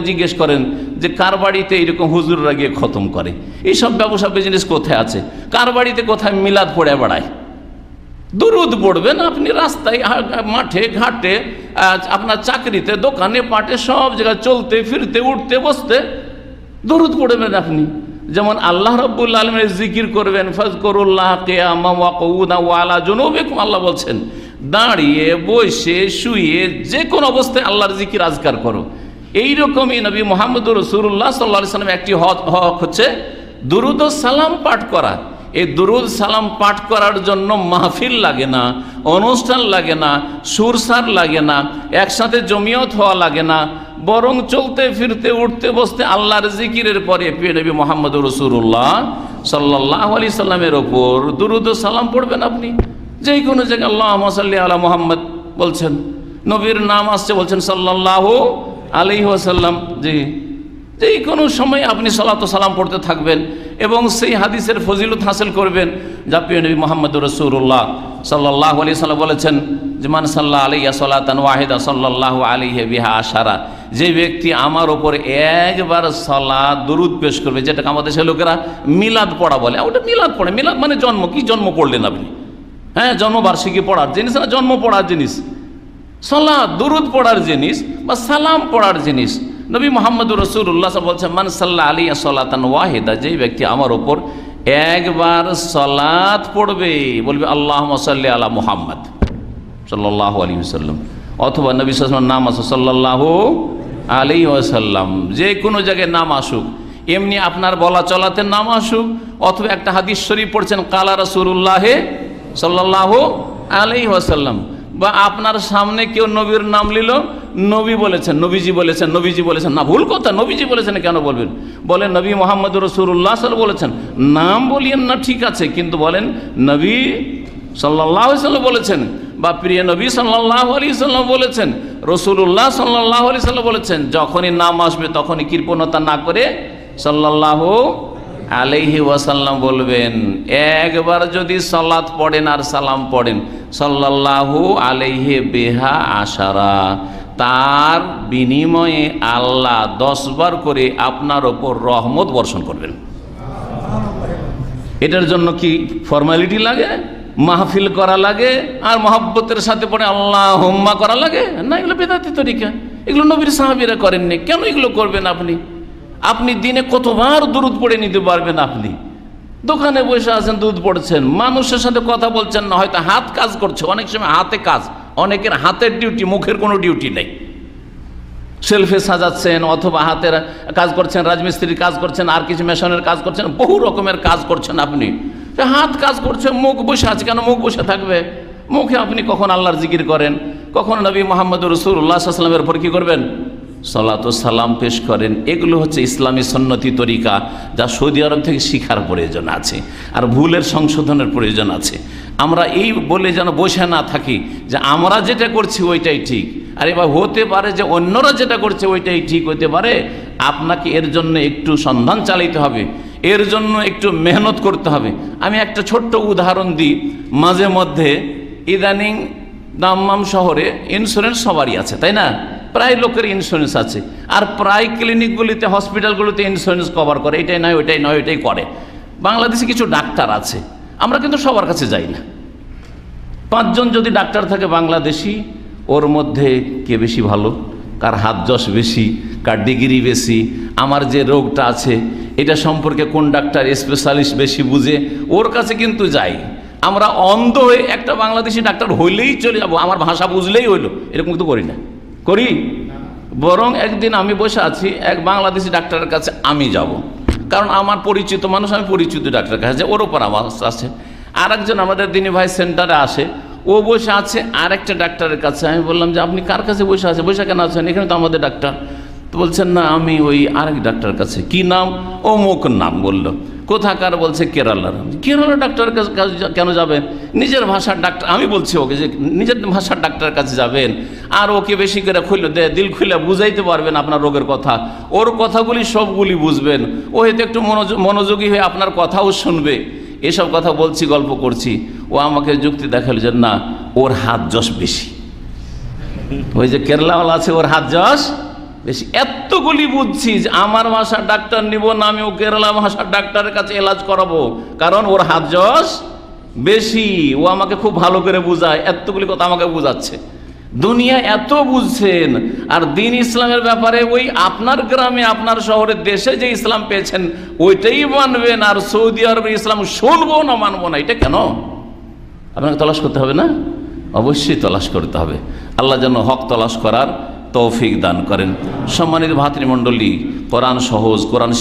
জিজ্ঞেস করেন যে কার বাড়িতে এরকম হুজুররা গিয়ে খতম করে, এইসব ব্যবসা বিজনেস কোথায় আছে, কার বাড়িতে কোথায় মিলাদ পড়ে বেড়ায়। দুরুদ পড়বেন আপনি রাস্তায়, মাঠে ঘাটে, আপনার চাকরিতে, দোকানে পাটে, সব জায়গায় চলতে ফিরতে উঠতে বসতে দুরুদ পড়বেন আপনি। যেমন আল্লাহ রাব্বুল আলামিনের জিকির করবেন, ফাজকুরুল্লাহ কিয়ামান ওয়া কুউদান ওয়া আলা জুনুবিকুম, আল্লাহ বলছেন দাঁড়িয়ে বসে শুয়ে যে কোনো অবস্থায় আল্লাহর জিকির আজকার করো। এইরকমই নবী মুহাম্মদুর রাসূলুল্লাহ সাল্লাল্লাহু আলাইহি ওয়াসাল্লাম একটি হক হচ্ছে দুরুদ ও সালাম পাঠ করা। এই দুরুদ সালাম পাঠ করার জন্য মাহফিল লাগে না, অনুষ্ঠান লাগে না, সুরসার লাগে না, একসাথে জমিয়ত হওয়া লাগে না, বরং চলতে ফিরতে উঠতে বসতে আল্লাহর জিকিরের পরে প্রিয় নবী মুহাম্মদুর রাসূলুল্লাহ সাল্লাল্লাহু আলাইহি সাল্লামের ওপর দুরুদ ও সালাম পড়বেন আপনি। যে কোনো জায়গায় আল্লাহুম্মা সাল্লি আলা মুহাম্মদ বলছেন, নবীর নাম আসছে বলছেন সাল্লাল্লাহু আলাইহি ওয়াসাল্লাম, যে কোনো সময় আপনি সালাত ও সালাম পড়তে থাকবেন এবং সেই হাদিসের ফজিলত হাসিল করবেন যা প্রিয় নবী মুহাম্মদুর রাসূলুল্লাহ সাল্লাল্লাহু আলাইহি সাল্লাম বলেছেন যে মান সাল্লা আলাইয়া সালাতান ওয়াহিদা সাল্লাল্লাহু আলাইহি বিহা আশারা, যে ব্যক্তি আমার ওপর একবার সালাত দুরুদ পেশ করবে, যেটাকে আমাদের দেশের লোকেরা মিলাদ পড়া বলে। ওটা মিলাদ পড়ে, মিলাদ মানে জন্ম। কি জন্ম পড়লেন আপনি? হ্যাঁ, জন্মবার্ষিকী পড়ার জিনিস না, জন্ম পড়ার জিনিস। সালাত দুরুদ পড়ার জিনিস বা সালাম পড়ার জিনিস। নবী মুহাম্মদুর রাসূলুল্লাহ বলছেন মান সাল্লা আলাইয়া সালাতান ওয়াহিদা, যেই ব্যক্তি আমার ওপর একবার সালাত পড়বে, বলবে আল্লাহুম্মা সাল্লি আলা মুহাম্মদ সাল্লাল্লাহু আলাইহি ওয়াসাল্লাম, অথবা নবী সাল্লাল্লাহু আলাইহি ওয়াসাল্লাম নাম আসুক সাল্লাল্লাহু আলাইহি ওয়াসাল্লাম, যে কোনো জায়গায় নাম আসুক, এমনি আপনার বলা চলাতে নাম আসুক, অথবা একটা হাদিস শরীফ পড়ছেন কালা রাসূলুল্লাহ সাল্লাল্লাহু আলাইহি ওয়াসাল্লাম, বা আপনার সামনে কেউ নবীর নাম নিল, নবী বলেছেন, নবীজি বলেছেন, নবীজি বলেছেন, না ভুল কথা, নবীজি বলেছেন কেন বলবেন? বলেন নবী মুহাম্মদুর রাসূলুল্লাহ সাল্লাল্লাহু বলেছেন, নাম বলিয়েন না, ঠিক আছে, কিন্তু বলেন নবী সাল্লাল্লাহু আলাইহি সাল্লাম বলেছেন, বা প্রিয় নবী সাল্লাল্লাহু আলাইহি সাল্লাম বলেছেন, রাসূলুল্লাহ সাল্লাল্লাহু আলাইহি সাল্লাম বলেছেন। যখনই নাম আসবে তখনই কৃপণতা না করে সাল্লাল্লাহু আলাইহি ওয়াসাল্লাম বলবেন। একবার যদি সালাত পড়েন আর সালাম পড়েন সাল্লাল্লাহু আলাইহি বিহা আশারা, তার বিনিময়ে আল্লাহ 10 বার করে আপনার ওপর রহমত বর্ষণ করবেন। এটার জন্য কি ফর্মালিটি লাগে, মাহফিল করা লাগে, আর মহব্বতের সাথে পড়ে আল্লাহুম্মা করা লাগে? না, এগুলো বেদাতি তরিকা, এগুলো নবীর সাহাবীরা করেননি। কেন এগুলো করবেন আপনি? আপনি দিনে কতবার দুরুদ পড়ে নিতে পারবেন? আপনি দোকানে বসে আছেন, দুধ পড়ছেন, মানুষের সাথে কথা বলছেন না, হয়তো হাত কাজ করছে, অনেক সময় হাতে কাজ, অনেকের হাতের ডিউটি, মুখের কোনো ডিউটি নেই। সেলফে সাজাচ্ছেন, অথবা হাতের কাজ করছেন, রাজমিস্ত্রির কাজ করছেন, আর কিছু মেশনের কাজ করছেন, বহু রকমের কাজ করছেন আপনি। হাত কাজ করছে, মুখ বসে আছে, কেন মুখ বসে থাকবে? মুখে আপনি কখন আল্লাহর জিকির করেন, কখন নবী মুহাম্মদুর রাসূলুল্লাহ সাল্লাল্লাহু আলাইহি ওয়াসাল্লামের উপর কি করবেন? সালাত ও সালাম পেশ করেন। এগুলো হচ্ছে ইসলামী সুন্নতি তরিকা, যা সৌদি আরব থেকে শিখার প্রয়োজন আছে, আর ভুলের সংশোধনের প্রয়োজন আছে। আমরা এই বলে যেন বসে না থাকি যে আমরা যেটা করছি ওইটাই ঠিক। আর এবার হতে পারে যে অন্যরা যেটা করছে ওইটাই ঠিক হতে পারে। আপনাকে এর জন্য একটু সন্ধান চালাইতে হবে, এর জন্য একটু মেহনত করতে হবে। আমি একটা ছোট্ট উদাহরণ দিই। মাঝে মধ্যে ইদানিং দাম্মাম শহরে ইন্স্যুরেন্স সবারই আছে, তাই না? প্রায় লোকের ইন্স্যুরেন্স আছে, আর প্রায় ক্লিনিকগুলিতে, হসপিটালগুলিতে ইন্স্যুরেন্স কভার করে। এটাই নয়, ওইটাই নয়, ওইটাই করে। বাংলাদেশে কিছু ডাক্তার আছে, আমরা কিন্তু সবার কাছে যাই না। 5 জন যদি ডাক্তার থাকে বাংলাদেশি, ওর মধ্যে কে বেশি ভালো, কার হাত যশ বেশি, কার ডিগ্রি বেশি, আমার যে রোগটা আছে এটা সম্পর্কে কোন ডাক্তার স্পেশালিস্ট বেশি বুঝে, ওর কাছে কিন্তু যাই। আমরা অন্ধ হয়ে একটা বাংলাদেশি ডাক্তার হইলেই চলে যাবো, আমার ভাষা বুঝলেই হইলো, এরকম কিন্তু করি না, করি। বরং একদিন আমি বসে আছি, এক বাংলাদেশি ডাক্তারের কাছে আমি যাব, কারণ আমার পরিচিত মানুষ, আমি পরিচিত ডাক্তারের কাছে, ওর ওপর আমার আছে। আর একজন আমাদের দিনী ভাই সেন্টারে আসে, ও বসে আছে আরেকটা ডাক্তারের কাছে। আমি বললাম যে আপনি কার কাছে বসে আছেন, বসে কেন আছেন, এখানে তো আমাদের ডাক্তার। তো বলছেন না, আমি ওই আরেক ডাক্তারের কাছে। কি নাম? অমুক নাম বললো। কোথাকার? বলছে কেরালার। কেরালার ডাক্তারের কাছে কেন যাবেন? নিজের ভাষার ডাক্তার। আমি বলছি ওকে যে নিজের ভাষার ডাক্তারের কাছে যাবেন, আর ওকে বেশি করে দিল খুলে বুঝাইতে পারবেন আপনার রোগের কথা, ওর কথাগুলি সবগুলি বুঝবেন, ও হয়তো একটু মনোযোগী হয়ে আপনার কথাও শুনবে। এসব কথা বলছি, গল্প করছি, ও আমাকে যুক্তি দেখালো যে না, ওর হাত যশ বেশি। ওই যে কেরালাওয়ালা আছে, ওর হাত যশ বেশি। এতগুলি বুঝছি যে আমার ভাষার ডাক্তার নিব না, আমিও কেরালা ভাষার ডাক্তারের কাছে এলাজ করাবো, কারণ ওর হাত যশ বেশি, ও আমাকে খুব ভালো করে বুঝায়, এতগুলি কথা আমাকে বুঝাচ্ছে। দুনিয়া এত বুঝছেন, আর দিন ইসলামের ব্যাপারে ওই আপনার গ্রামে আপনার শহরের দেশে যে ইসলাম পেয়েছেন ওইটাই মানবেন, আর সৌদি আরবের ইসলাম শুনবো না মানবো না, এটা কেন? আপনাকে তলাশ করতে হবে না? অবশ্যই তলাশ করতে হবে। আল্লাহ যেন হক তলাশ করার তৌফিক দান করেন। সম্মানিত ভাতৃমণ্ডলী, কোরআন সহজ, কোরআন